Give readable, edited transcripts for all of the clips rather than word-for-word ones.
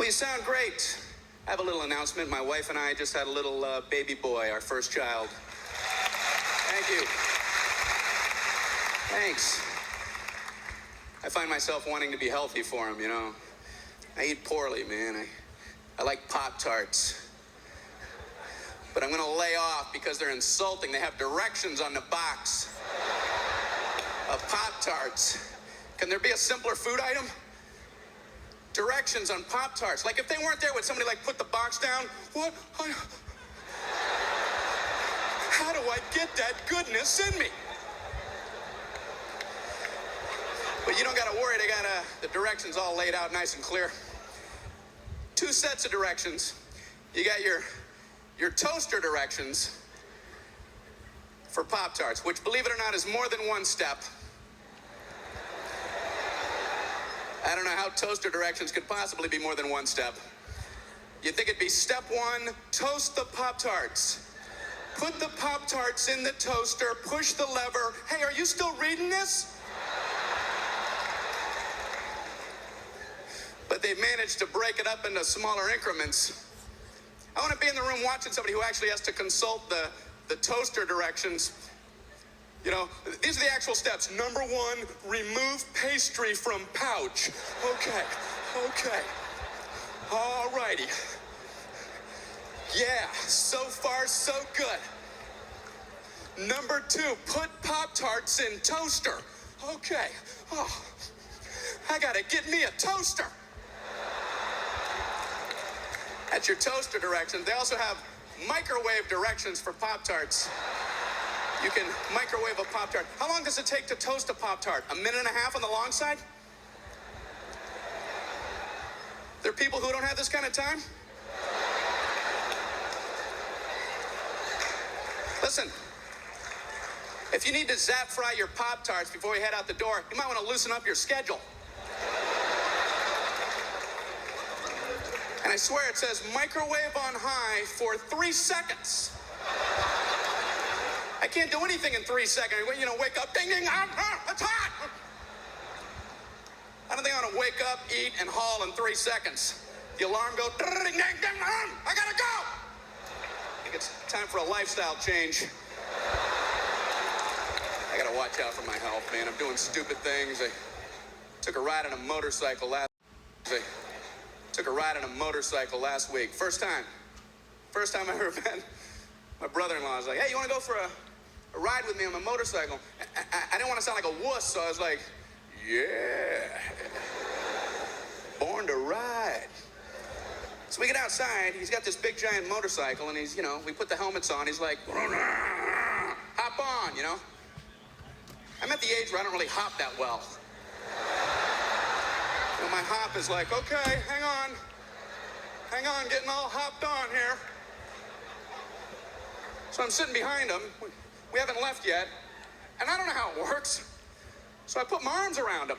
Well, you sound great. I have a little announcement. My wife and I just had a little baby boy, our first child. Thank you. Thanks. I find myself wanting to be healthy for him, you know. I eat poorly, man. I like Pop-Tarts. But I'm going to lay off because they're insulting. They have directions on the box of Pop-Tarts. Can there be a simpler food item? Directions on Pop-Tarts. Like if they weren't there, would somebody like put the box down? What? How do I get that goodness in me? But you don't got to worry. They got the directions all laid out nice and clear. 2 sets of directions. You got your toaster directions for Pop-Tarts, which, believe it or not, is more than 1 step. I don't know how toaster directions could possibly be more than 1 step. You'd think it'd be step 1, toast the Pop-Tarts. Put the Pop-Tarts in the toaster, push the lever. Hey, are you still reading this? But they've managed to break it up into smaller increments. I want to be in the room watching somebody who actually has to consult the toaster directions. You know, these are the actual steps. Number 1, remove pastry from pouch. Okay. All righty. Yeah, so far so good. Number 2, put Pop-Tarts in toaster. Okay. Oh, I gotta get me a toaster. That's your toaster directions. They also have microwave directions for Pop-Tarts. You can microwave a Pop-Tart. How long does it take to toast a Pop-Tart? 1.5 minutes on the long side? There are people who don't have this kind of time? Listen, if you need to zap fry your Pop-Tarts before you head out the door, you might want to loosen up your schedule. And I swear it says microwave on high for 3 seconds. I can't do anything in 3 seconds. You know, wake up, ding, ding, it's hot. I don't think I want to wake up, eat, and haul in 3 seconds. The alarm goes, ding, ding, ding, I gotta go. I think it's time for a lifestyle change. I gotta watch out for my health, man. I'm doing stupid things. I took a ride on a motorcycle last week. First time I ever been. My brother-in-law was like, hey, you want to go for a ride with me on my motorcycle? I didn't want to sound like a wuss, so I was like, yeah. Born to ride. So we get outside. He's got this big, giant motorcycle, and he's, you know, we put the helmets on. He's like, hop on, you know. I'm at the age where I don't really hop that well. You know, my hop is like, okay, hang on, getting all hopped on here. So I'm sitting behind him. We haven't left yet. And I don't know how it works. So I put my arms around him.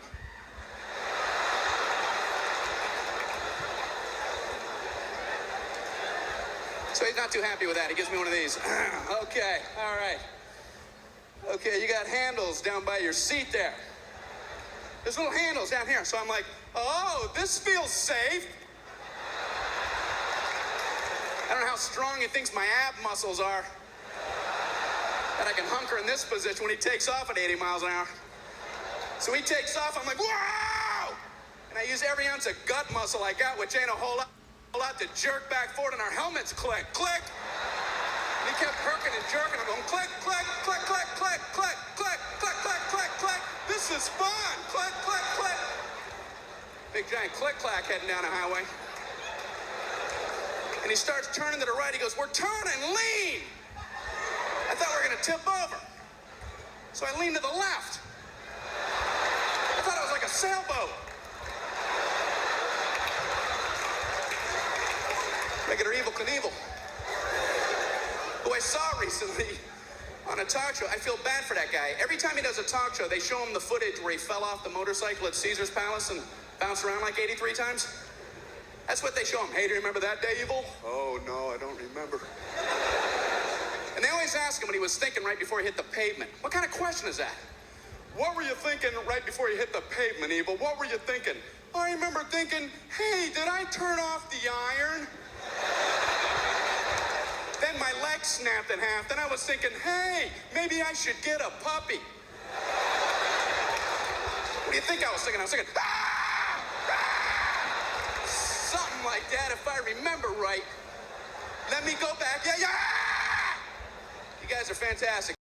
So he's not too happy with that. He gives me one of these. Okay, all right. Okay, you got handles down by your seat there. There's little handles down here. So I'm like, oh, this feels safe. I don't know how strong he thinks my ab muscles are. That I can hunker in this position when he takes off at 80 miles an hour. So he takes off, I'm like, whoa! And I use every ounce of gut muscle I got, which ain't a whole lot to jerk back forward, and our helmets click. And he kept herking and jerking. I'm going, click, click, click, click, click, click, click, click, click, click, click. This is fun. Click, click, click. Big giant click-clack heading down a highway. And he starts turning to the right. He goes, we're turning, lean. I thought we were going to tip over. So I leaned to the left. I thought it was like a sailboat. Regular Evel Knievel. Who I saw recently on a talk show. I feel bad for that guy. Every time he does a talk show, they show him the footage where he fell off the motorcycle at Caesar's Palace and bounced around like 83 times. That's what they show him. Hey, do you remember that day, Evel? Oh, no, I don't remember. And they always ask him what he was thinking right before he hit the pavement. What kind of question is that? What were you thinking right before you hit the pavement, Evil? What were you thinking? I remember thinking, hey, did I turn off the iron? Then my leg snapped in half. Then I was thinking, hey, maybe I should get a puppy. What do you think I was thinking? I was thinking, ah! Ah! Something like that, if I remember right. Let me go back. Yeah, yeah! You guys are fantastic.